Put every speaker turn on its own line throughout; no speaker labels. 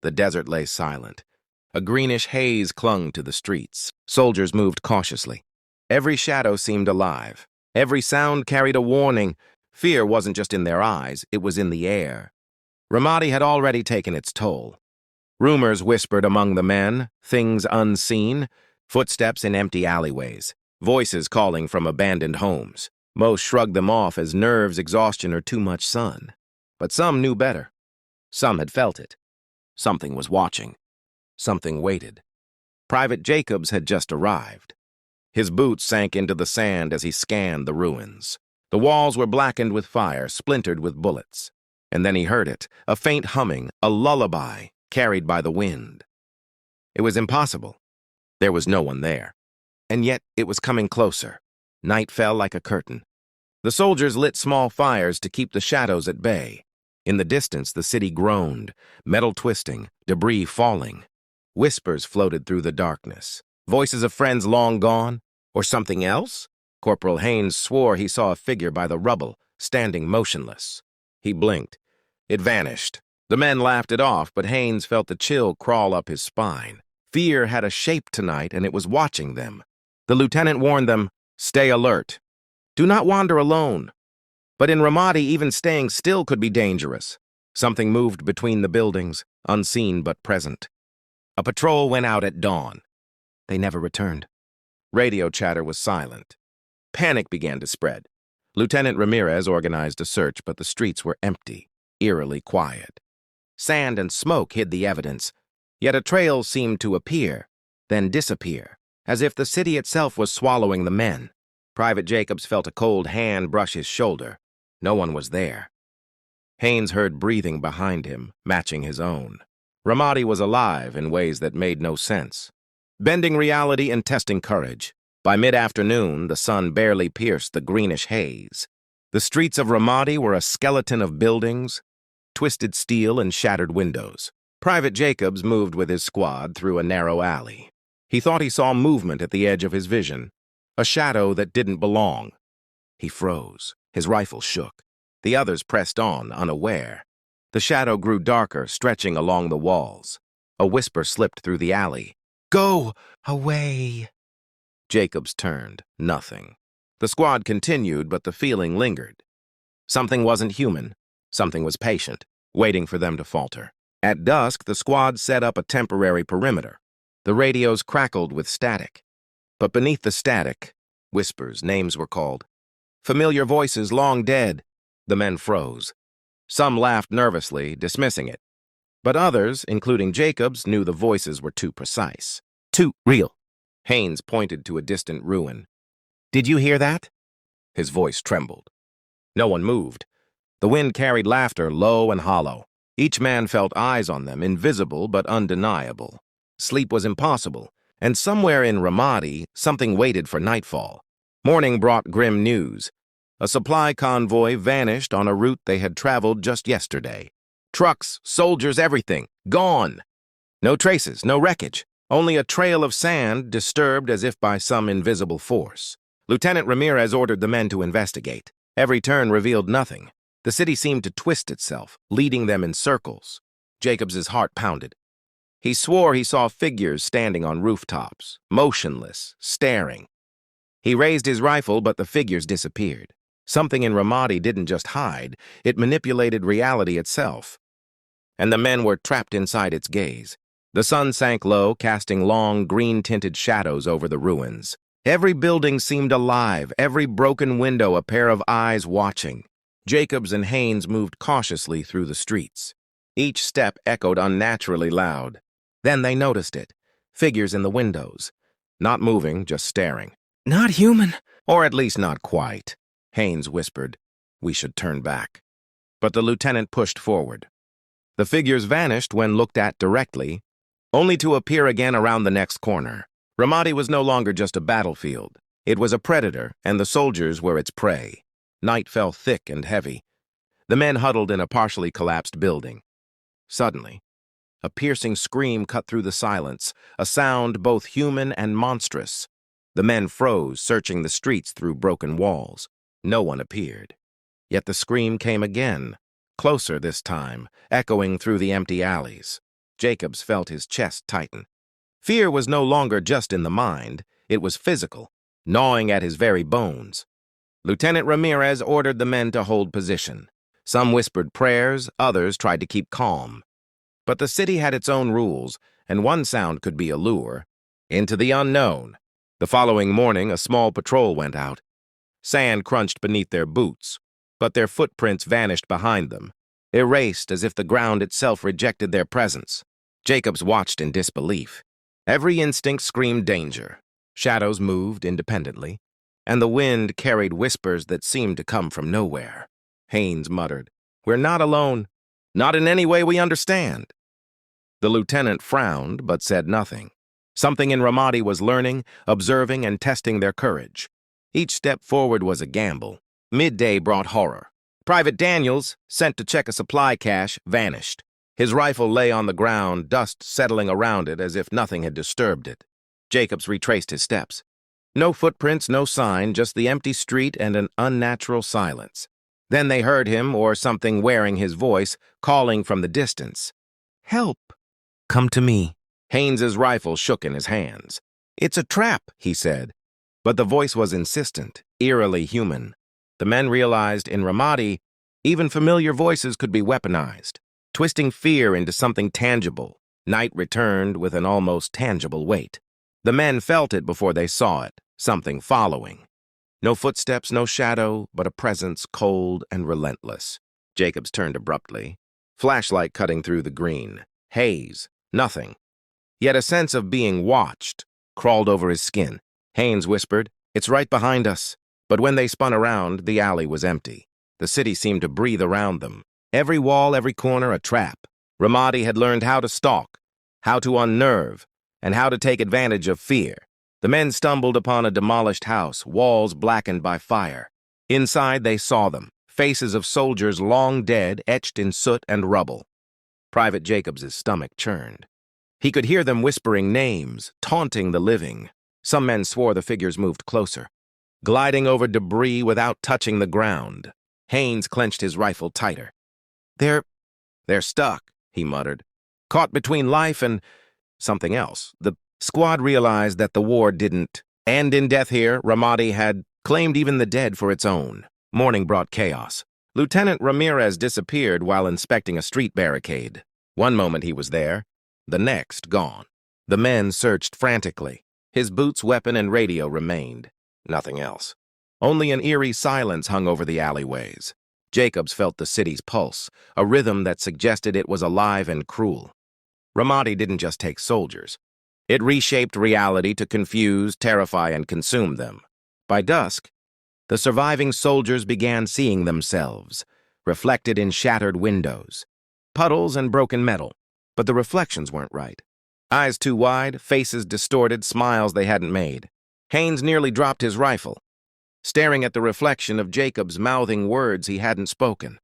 the desert lay silent. A greenish haze clung to the streets. Soldiers moved cautiously. Every shadow seemed alive. Every sound carried a warning. Fear wasn't just in their eyes, it was in the air. Ramadi had already taken its toll. Rumors whispered among the men, things unseen, footsteps in empty alleyways, voices calling from abandoned homes. Most shrugged them off as nerves, exhaustion, or too much sun. But some knew better. Some had felt it. Something was watching. Something waited. Private Jacobs had just arrived. His boots sank into the sand as he scanned the ruins. The walls were blackened with fire, splintered with bullets. And then he heard it, a faint humming, a lullaby, carried by the wind. It was impossible. There was no one there. And yet it was coming closer. Night fell like a curtain. The soldiers lit small fires to keep the shadows at bay. In the distance, the city groaned, metal twisting, debris falling. Whispers floated through the darkness. Voices of friends long gone, or something else? Corporal Haynes swore he saw a figure by the rubble, standing motionless. He blinked. It vanished. The men laughed it off, but Haynes felt the chill crawl up his spine. Fear had a shape tonight, and it was watching them. The lieutenant warned them, "Stay alert. Do not wander alone." But in Ramadi, even staying still could be dangerous. Something moved between the buildings, unseen but present. A patrol went out at dawn. They never returned. Radio chatter was silent. Panic began to spread. Lieutenant Ramirez organized a search, but the streets were empty, eerily quiet. Sand and smoke hid the evidence, yet a trail seemed to appear, then disappear, as if the city itself was swallowing the men. Private Jacobs felt a cold hand brush his shoulder. No one was there. Haynes heard breathing behind him, matching his own. Ramadi was alive in ways that made no sense, bending reality and testing courage. By mid-afternoon, the sun barely pierced the greenish haze. The streets of Ramadi were a skeleton of buildings, twisted steel and shattered windows. Private Jacobs moved with his squad through a narrow alley. He thought he saw movement at the edge of his vision, a shadow that didn't belong. He froze. His rifle shook. The others pressed on, unaware. The shadow grew darker, stretching along the walls. A whisper slipped through the alley. "Go away." Jacobs turned. Nothing. The squad continued, but the feeling lingered. Something wasn't human. Something was patient, waiting for them to falter. At dusk, the squad set up a temporary perimeter. The radios crackled with static. But beneath the static, whispers, names were called. Familiar voices long dead. The men froze. Some laughed nervously, dismissing it. But others, including Jacobs, knew the voices were too precise. Too real. Haynes pointed to a distant ruin. "Did you hear that?" His voice trembled. No one moved. The wind carried laughter, low and hollow. Each man felt eyes on them, invisible but undeniable. Sleep was impossible, and somewhere in Ramadi, something waited for nightfall. Morning brought grim news. A supply convoy vanished on a route they had traveled just yesterday. Trucks, soldiers, everything, gone. No traces, no wreckage, only a trail of sand disturbed as if by some invisible force. Lieutenant Ramirez ordered the men to investigate. Every turn revealed nothing. The city seemed to twist itself, leading them in circles. Jacobs's heart pounded. He swore he saw figures standing on rooftops, motionless, staring. He raised his rifle, but the figures disappeared. Something in Ramadi didn't just hide, it manipulated reality itself. And the men were trapped inside its gaze. The sun sank low, casting long, green-tinted shadows over the ruins. Every building seemed alive, every broken window a pair of eyes watching. Jacobs and Haynes moved cautiously through the streets. Each step echoed unnaturally loud. Then they noticed it. Figures in the windows. Not moving, just staring. "Not human." Or at least not quite. Haynes whispered, "We should turn back." But the lieutenant pushed forward. The figures vanished when looked at directly, only to appear again around the next corner. Ramadi was no longer just a battlefield. It was a predator, and the soldiers were its prey. Night fell thick and heavy. The men huddled in a partially collapsed building. Suddenly, a piercing scream cut through the silence, a sound both human and monstrous. The men froze, searching the streets through broken walls. No one appeared. Yet the scream came again, closer this time, echoing through the empty alleys. Jacobs felt his chest tighten. Fear was no longer just in the mind, it was physical, gnawing at his very bones. Lieutenant Ramirez ordered the men to hold position. Some whispered prayers, others tried to keep calm. But the city had its own rules, and one sound could be a lure. Into the unknown. The following morning, a small patrol went out. Sand crunched beneath their boots, but their footprints vanished behind them, erased as if the ground itself rejected their presence. Jacobs watched in disbelief. Every instinct screamed danger. Shadows moved independently, and the wind carried whispers that seemed to come from nowhere. Haynes muttered, "We're not alone. Not in any way we understand." The lieutenant frowned, but said nothing. Something in Ramadi was learning, observing, and testing their courage. Each step forward was a gamble. Midday brought horror. Private Daniels, sent to check a supply cache, vanished. His rifle lay on the ground, dust settling around it as if nothing had disturbed it. Jacobs retraced his steps. No footprints, no sign, just the empty street and an unnatural silence. Then they heard him, or something wearing his voice, calling from the distance. "Help! Come to me." Haynes's rifle shook in his hands. "It's a trap," he said. But the voice was insistent, eerily human. The men realized in Ramadi, even familiar voices could be weaponized, twisting fear into something tangible. Night returned with an almost tangible weight. The men felt it before they saw it, something following. No footsteps, no shadow, but a presence cold and relentless. Jacobs turned abruptly. Flashlight cutting through the green. Haze. Nothing. Yet a sense of being watched crawled over his skin. Haynes whispered, "It's right behind us." But when they spun around, the alley was empty. The city seemed to breathe around them. Every wall, every corner, a trap. Ramadi had learned how to stalk, how to unnerve, and how to take advantage of fear. The men stumbled upon a demolished house, walls blackened by fire. Inside they saw them, faces of soldiers long dead, etched in soot and rubble. Private Jacobs's stomach churned. He could hear them whispering names, taunting the living. Some men swore the figures moved closer, gliding over debris without touching the ground. Haynes clenched his rifle tighter. They're stuck," he muttered. "Caught between life and something else." The squad realized that the war didn't end in death here. Ramadi had claimed even the dead for its own. Morning brought chaos. Lieutenant Ramirez disappeared while inspecting a street barricade. One moment he was there, the next gone. The men searched frantically. His boots, weapon, and radio remained. Nothing else. Only an eerie silence hung over the alleyways. Jacobs felt the city's pulse, a rhythm that suggested it was alive and cruel. Ramadi didn't just take soldiers. It reshaped reality to confuse, terrify, and consume them. By dusk, the surviving soldiers began seeing themselves, reflected in shattered windows, puddles and broken metal. But the reflections weren't right. Eyes too wide, faces distorted, smiles they hadn't made. Haynes nearly dropped his rifle, staring at the reflection of Jacobs mouthing words he hadn't spoken.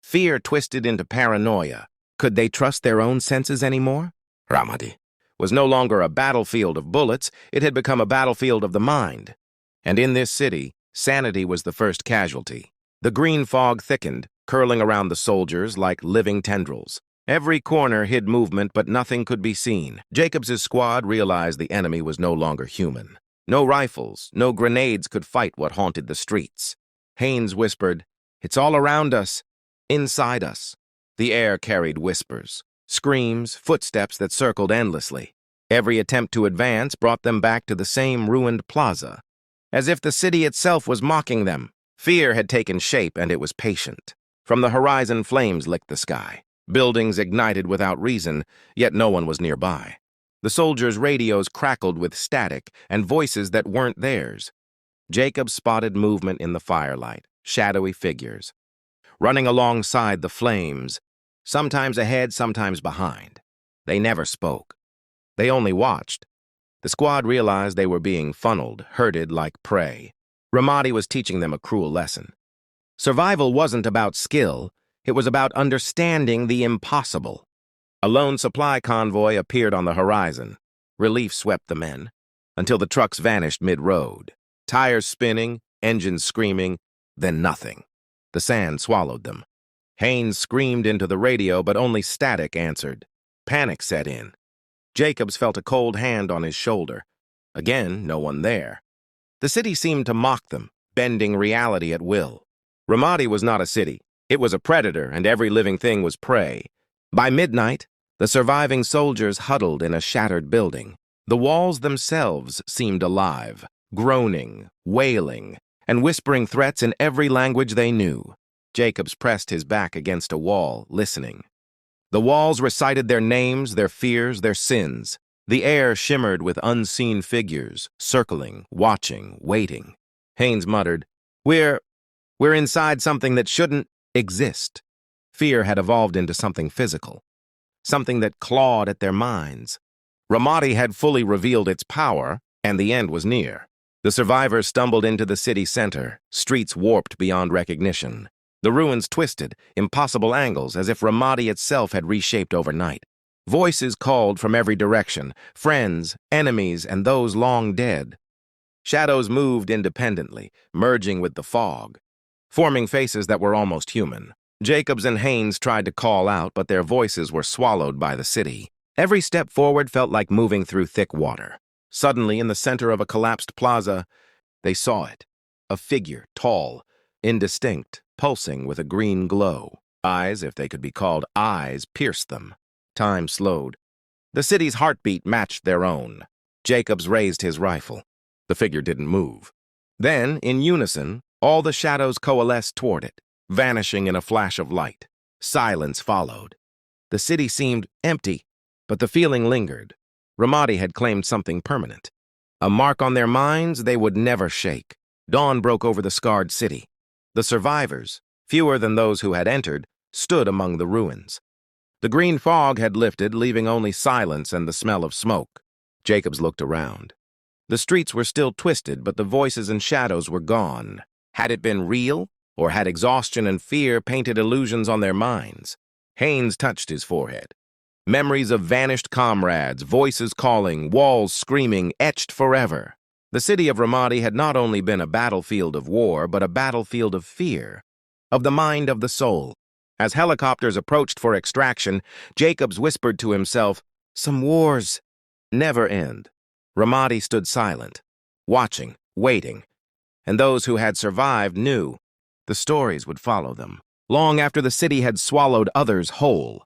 Fear twisted into paranoia. Could they trust their own senses anymore? Ramadi was no longer a battlefield of bullets, it had become a battlefield of the mind. And in this city, sanity was the first casualty. The green fog thickened, curling around the soldiers like living tendrils. Every corner hid movement, but nothing could be seen. Jacobs's squad realized the enemy was no longer human. No rifles, no grenades could fight what haunted the streets. Haynes whispered, "It's all around us, inside us." The air carried whispers, screams, footsteps that circled endlessly. Every attempt to advance brought them back to the same ruined plaza, as if the city itself was mocking them. Fear had taken shape, and it was patient. From the horizon, flames licked the sky. Buildings ignited without reason, yet no one was nearby. The soldiers' radios crackled with static and voices that weren't theirs. Jacob spotted movement in the firelight, shadowy figures, running alongside the flames, sometimes ahead, sometimes behind. They never spoke. They only watched. The squad realized they were being funneled, herded like prey. Ramadi was teaching them a cruel lesson. Survival wasn't about skill, it was about understanding the impossible. A lone supply convoy appeared on the horizon. Relief swept the men, until the trucks vanished mid-road. Tires spinning, engines screaming, then nothing. The sand swallowed them. Haynes screamed into the radio, but only static answered. Panic set in. Jacobs felt a cold hand on his shoulder. Again, no one there. The city seemed to mock them, bending reality at will. Ramadi was not a city. It was a predator, and every living thing was prey. By midnight, the surviving soldiers huddled in a shattered building. The walls themselves seemed alive, groaning, wailing, and whispering threats in every language they knew. Jacobs pressed his back against a wall, listening. The walls recited their names, their fears, their sins. The air shimmered with unseen figures, circling, watching, waiting. Haynes muttered, We're inside something that shouldn't exist. Fear had evolved into something physical, something that clawed at their minds. Ramadi had fully revealed its power, and the end was near. The survivors stumbled into the city center, streets warped beyond recognition. The ruins twisted, impossible angles, as if Ramadi itself had reshaped overnight. Voices called from every direction, friends, enemies, and those long dead. Shadows moved independently, merging with the fog, forming faces that were almost human. Jacobs and Haynes tried to call out, but their voices were swallowed by the city. Every step forward felt like moving through thick water. Suddenly, in the center of a collapsed plaza, they saw it. A figure, tall, indistinct, pulsing with a green glow. Eyes, if they could be called eyes, pierced them. Time slowed. The city's heartbeat matched their own. Jacobs raised his rifle. The figure didn't move. Then, in unison, all the shadows coalesced toward it, vanishing in a flash of light. Silence followed. The city seemed empty, but the feeling lingered. Ramadi had claimed something permanent. A mark on their minds they would never shake. Dawn broke over the scarred city. The survivors, fewer than those who had entered, stood among the ruins. The green fog had lifted, leaving only silence and the smell of smoke. Jacobs looked around. The streets were still twisted, but the voices and shadows were gone. Had it been real, or had exhaustion and fear painted illusions on their minds? Haynes touched his forehead. Memories of vanished comrades, voices calling, walls screaming, etched forever. The city of Ramadi had not only been a battlefield of war, but a battlefield of fear, of the mind, of the soul. As helicopters approached for extraction, Jacobs whispered to himself, Some wars never end. Ramadi stood silent, watching, waiting, and those who had survived knew the stories would follow them. Long after the city had swallowed others whole,